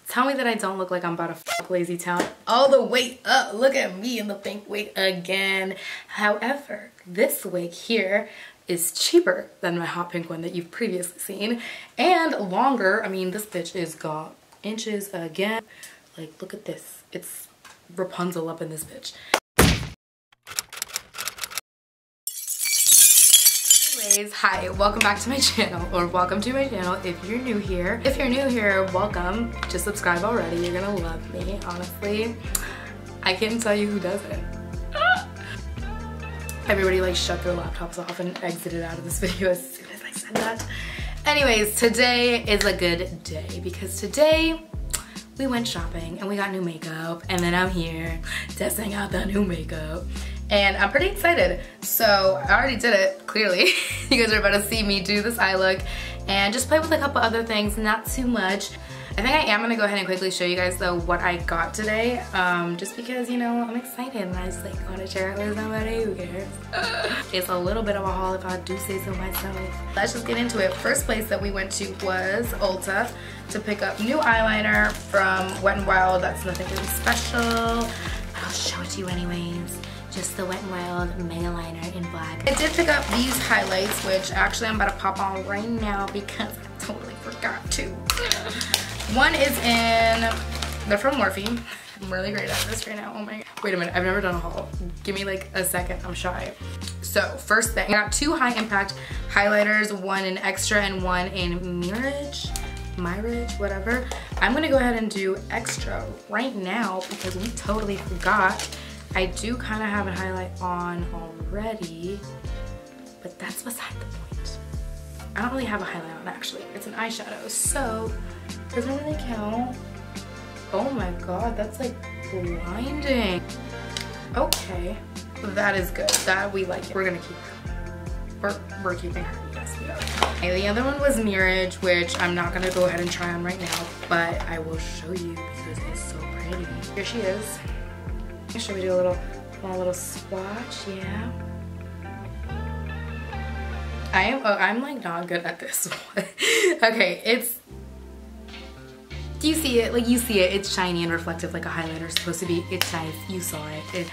Tell me that I don't look like I'm about to fuck Lazy Town all the way up. Look at me in the pink wig again. However, this wig here is cheaper than my hot pink one that you've previously seen, and longer. I mean, this bitch is got inches again. Like, look at this. It's Rapunzel up in this bitch. Anyways, hi, welcome back to my channel, or welcome to my channel if you're new here. If you're new here, welcome. Just subscribe already. You're gonna love me, honestly. I can't tell you who doesn't. Everybody like shut their laptops off and exited out of this video as soon as I said that. Anyways, today is a good day because today we went shopping and we got new makeup, and then I'm here testing out the new makeup. And I'm pretty excited. So I already did it, clearly. You guys are about to see me do this eye look and just play with a couple other things, not too much. I think I am gonna go ahead and quickly show you guys though what I got today. Just because, you know, I'm excited and I just like want to share it with somebody. Who cares? It's a little bit of a haul if I do say so myself. Let's just get into it. First place that we went to was Ulta to pick up new eyeliner from Wet n Wild. That's nothing really special, but I'll show it to you anyways. Just the Wet n Wild Mega Liner in black. I did pick up these highlights, which actually I'm about to pop on right now because I totally forgot to. One is they're from Morphe. I'm really great at this right now, oh my god. Wait a minute, I've never done a haul. Give me like a second, I'm shy. So first thing, I got two high impact highlighters, one in Extra and one in Mirage, whatever. I'm gonna go ahead and do Extra right now because we totally forgot. I do kind of have a highlight on already, but that's beside the point. I don't really have a highlight on actually. It's an eyeshadow, so it doesn't really count. Oh my god, that's like blinding. Okay, that is good. That we like it. We're gonna keep her. We're keeping her. Yes, we are. Okay, the other one was Mirage, which I'm not gonna go ahead and try on right now, but I will show you because it's so pretty. Here she is. Should we do a little swatch? Yeah. I'm like not good at this one. Okay, do you see it? Like you see it, it's shiny and reflective like a highlighter is supposed to be. It's nice, you saw it.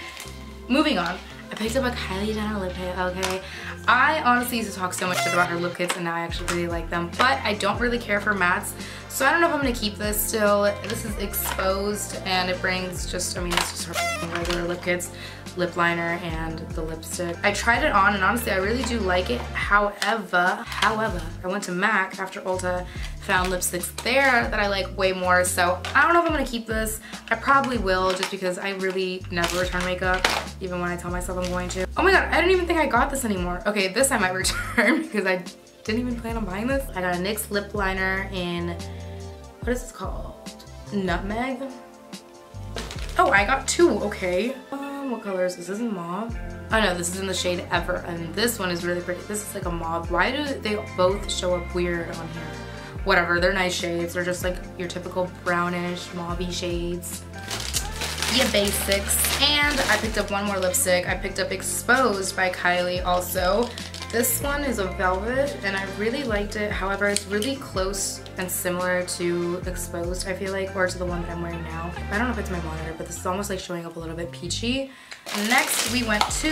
Moving on, I picked up a Kylie Jenner lip kit, okay? I honestly used to talk so much shit about her lip kits and now I actually really like them, but I don't really care for mattes. So I don't know if I'm gonna keep this still. This is exposed and it brings just, I mean, it's just her regular lip kits, lip liner, and the lipstick. I tried it on and honestly, I really do like it. However, I went to MAC after Ulta, found lipsticks there that I like way more. So I don't know if I'm gonna keep this. I probably will just because I really never return makeup, even when I tell myself I'm going to. Oh my god, I don't even think I got this anymore. Okay, this I might return because I didn't even plan on buying this. I got a NYX lip liner in, what is this called? Nutmeg? Oh, I got two, okay. What color is this? This is mauve. Oh no, this is in the shade Ever, and this one is really pretty. This is like a mauve. Why do they both show up weird on here? Whatever, they're nice shades. They're just like your typical brownish, mauvey shades. Yeah, basics. And I picked up one more lipstick. I picked up Exposed by Kylie also. This one is a velvet and I really liked it. However, it's really close and similar to Exposed, I feel like, or to the one that I'm wearing now. I don't know if it's my monitor, but this is almost like showing up a little bit peachy. Next, we went to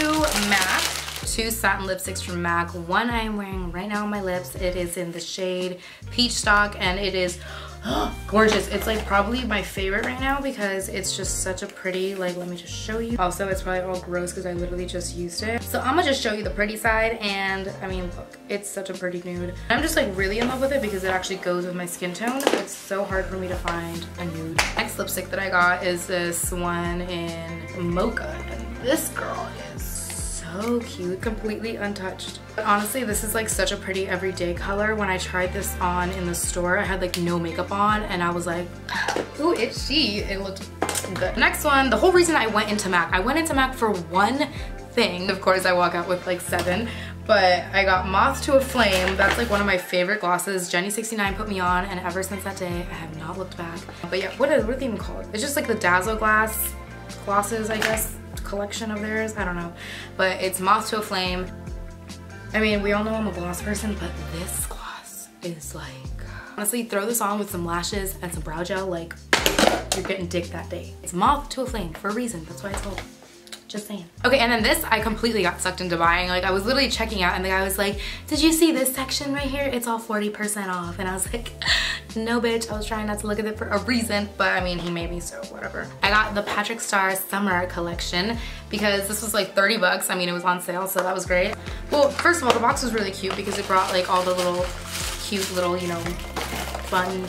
MAC. Two satin lipsticks from MAC. One I am wearing right now on my lips. It is in the shade Peach Stock and it is gorgeous. It's like probably my favorite right now because it's just such a pretty, like, let me just show you. Also, it's probably all gross because I literally just used it. So I'm gonna just show you the pretty side, and I mean, look, it's such a pretty nude. I'm just like really in love with it because it actually goes with my skin tone. It's so hard for me to find a nude. Next lipstick that I got is this one in Mocha, and this girl is so cute, completely untouched. But honestly, this is like such a pretty everyday color. When I tried this on in the store, I had like no makeup on and I was like, who is she? It looked good. Next one, the whole reason I went into MAC for one thing. Of course, I walk out with like 7, but I got Moth to a Flame. That's like one of my favorite glosses. Jenny69 put me on, and ever since that day, I have not looked back. But yeah, what are they even called? It's just like the Dazzle glosses, I guess. Collection of theirs, I don't know, but it's Moth to a Flame. I mean, we all know I'm a gloss person, but this gloss is like Honestly, throw this on with some lashes and some brow gel, like you're getting dick that day. It's moth to a flame for a reason. That's why it's called. Just saying. Okay, and then this I completely got sucked into buying. Like I was literally checking out and the guy was like, did you see this section right here? It's all 40% off. And I was like, no bitch, I was trying not to look at it for a reason, but I mean, he made me, so whatever. I got the Patrick Star Summer collection because this was like 30 bucks. I mean, it was on sale, so that was great. Well, first of all, the box was really cute because it brought like all the little cute little, you know, fun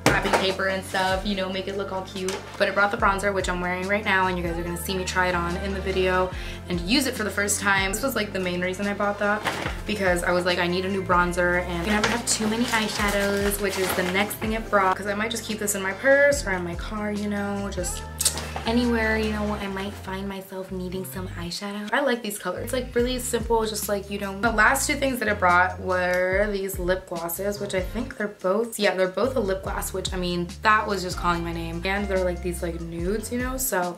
wrapping paper and stuff, you know, make it look all cute. But it brought the bronzer, which I'm wearing right now, and you guys are gonna see me try it on in the video and use it for the first time. This was like the main reason I bought that, because I was like, I need a new bronzer and I never have too many eyeshadows, which is the next thing it brought, because I might just keep this in my purse or in my car, you know, just anywhere, you know, I might find myself needing some eyeshadow. I like these colors. It's like really simple, just like, you know. The last two things that it brought were these lip glosses, which I think they're both, yeah, they're both a lip gloss, which I mean, that was just calling my name. And they're like these like nudes, you know, so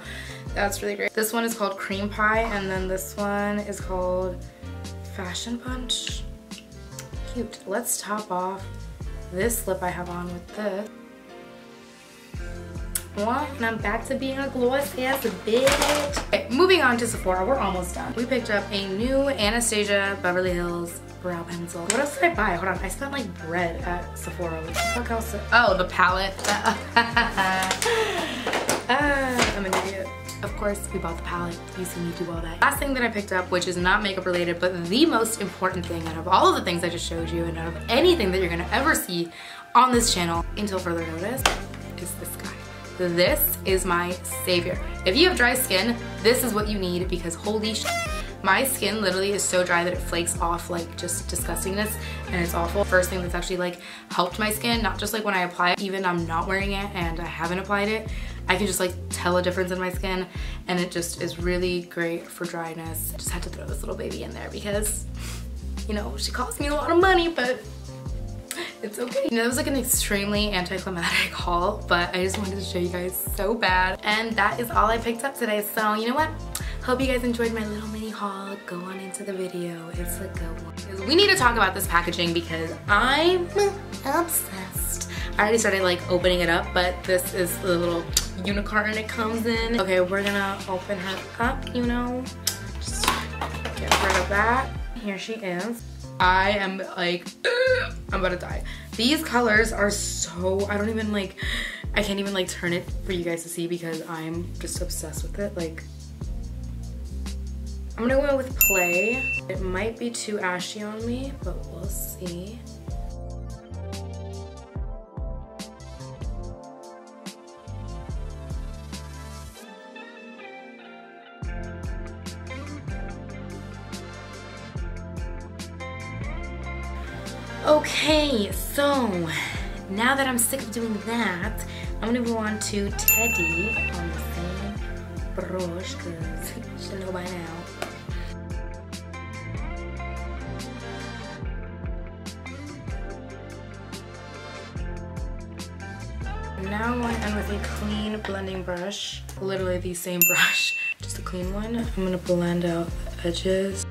that's really great. This one is called Cream Pie, and then this one is called Fashion Punch. Cute. Let's top off this lip I have on with this. And I'm back to being a glossy ass bitch. Okay, moving on to Sephora, we're almost done. We picked up a new Anastasia Beverly Hills brow pencil. What else did I buy? Hold on, I spent like bread at Sephora. What the fuck else? Oh, the palette. I'm an idiot. Of course, we bought the palette. You see me do all that. Last thing that I picked up, which is not makeup related, but the most important thing out of all of the things I just showed you and out of anything that you're gonna ever see on this channel until further notice, is this guy. This is my savior. If you have dry skin, this is what you need, because holy shit. My skin literally is so dry that it flakes off like just disgustingness, and it's awful. First thing that's actually like helped my skin, not just like when I apply it, even I'm not wearing it and I haven't applied it, I can just like tell a difference in my skin, and it just is really great for dryness. I just had to throw this little baby in there because, you know, she cost me a lot of money, but it's okay. You know, it was like an extremely anticlimactic haul, but I just wanted to show you guys so bad. And that is all I picked up today. So you know what? Hope you guys enjoyed my little mini haul. Go on into the video. It's a good one. We need to talk about this packaging because I'm obsessed. I already started like opening it up, but this is the little unicorn it comes in. Okay, we're gonna open her up, you know. Just get rid of that. Here she is. I am like, I'm about to die. These colors are so, I don't even like, I can't even like turn it for you guys to see because I'm just obsessed with it. Like, I'm gonna go with Play. It might be too ashy on me, but we'll see. Okay, so now that I'm sick of doing that, I'm gonna move on to Teddy on the same brush, because you should know by now. Now I'm going in with a clean blending brush, literally the same brush, just a clean one. I'm gonna blend out the edges.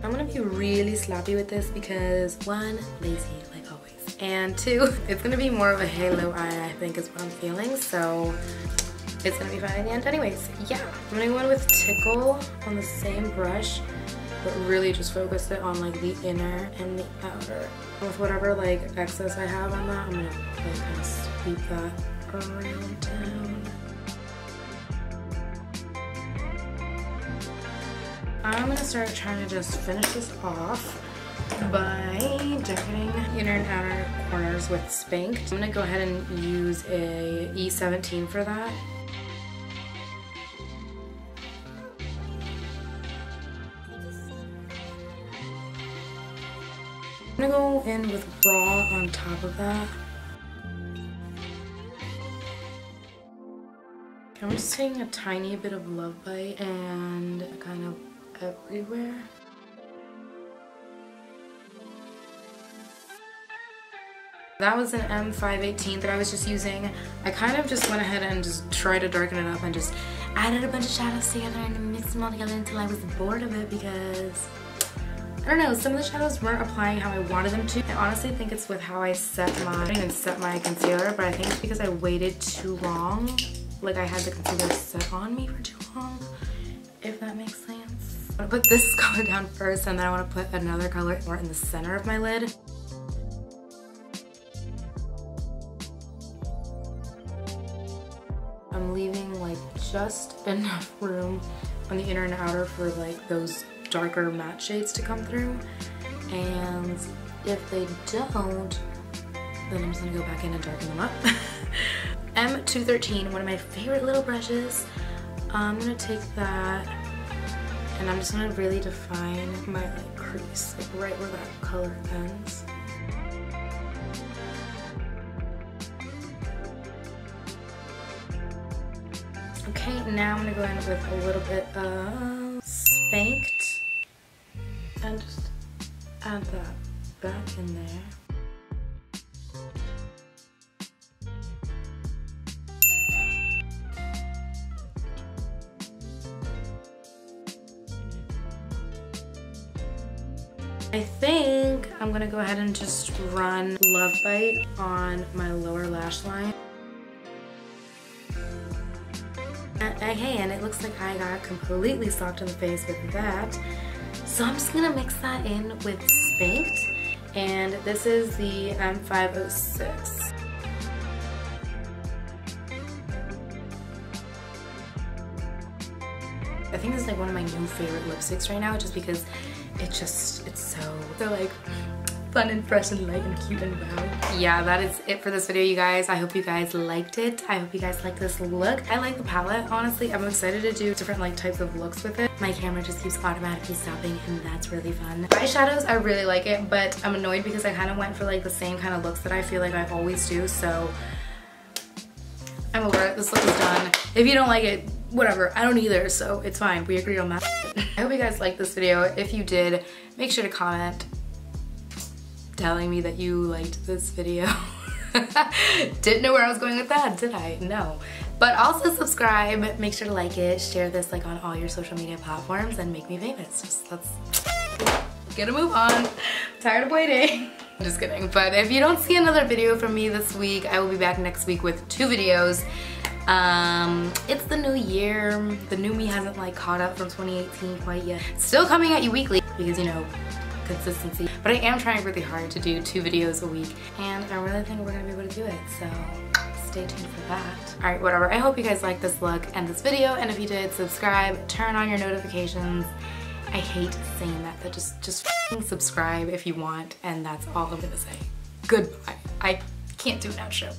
I'm gonna be really sloppy with this because one, lazy like always, and two, it's gonna be more of a halo eye, I think is what I'm feeling, so it's gonna be fine in the end anyways. Yeah, I'm gonna go in with Tickle on the same brush, but really just focus it on like the inner and the outer. With whatever like excess I have on that, I'm gonna like kind of sweep that around town. I'm gonna start trying to just finish this off by decorating inner and outer corners with Spank. I'm gonna go ahead and use a E17 for that. I'm gonna go in with Raw on top of that. I'm just taking a tiny bit of Love Bite and kind of everywhere. That was an M518 that I was just using. I kind of just went ahead and just tried to darken it up and just added a bunch of shadows together and mixed them all together until I was bored of it because, I don't know, some of the shadows weren't applying how I wanted them to. I honestly think it's with how I set my, I didn't even set my concealer, but I think it's because I waited too long. Like I had the concealer set on me for too long, if that makes sense. I'm gonna put this color down first and then I want to put another color more in the center of my lid. I'm leaving like just enough room on the inner and outer for like those darker matte shades to come through, and if they don't, then I'm just gonna go back in and darken them up. M213, one of my favorite little brushes. I'm gonna take that and I'm just gonna really define my like crease, like right where that color ends. Okay, now I'm gonna go in with a little bit of Spanked and just add that back in there. I think I'm gonna go ahead and just run Love Bite on my lower lash line. Hey, and it looks like I got completely socked in the face with that. So I'm just gonna mix that in with Spanked, and this is the M506. I think this is like one of my new favorite lipsticks right now, just because it's so like fun and fresh and light and cute and wow. Yeah, that is it for this video, you guys. I hope you guys liked it. I hope you guys like this look. I like the palette, honestly. I'm excited to do different like types of looks with it. My camera just keeps automatically stopping and that's really fun. Eyeshadows, I really like it, but I'm annoyed because I kind of went for like the same kind of looks that I feel like I always do, so I'm over it. This look is done. If you don't like it, whatever, I don't either, so it's fine. We agreed on that. I hope you guys liked this video. If you did, make sure to comment telling me that you liked this video. Didn't know where I was going with that, did I? No. But also subscribe, make sure to like it, share this like on all your social media platforms, and make me famous. Just let's get a move on. I'm tired of waiting. I'm just kidding. But if you don't see another video from me this week, I will be back next week with 2 videos. It's the new year. The new me hasn't like caught up from 2018 quite yet. Still coming at you weekly because, you know, consistency. But I am trying really hard to do 2 videos a week, and I really think we're gonna be able to do it, so stay tuned for that. Alright, whatever. I hope you guys liked this look and this video, and if you did, subscribe, turn on your notifications. I hate saying that, but just f***ing subscribe if you want, and that's all I'm gonna say. Goodbye. I can't do an outro.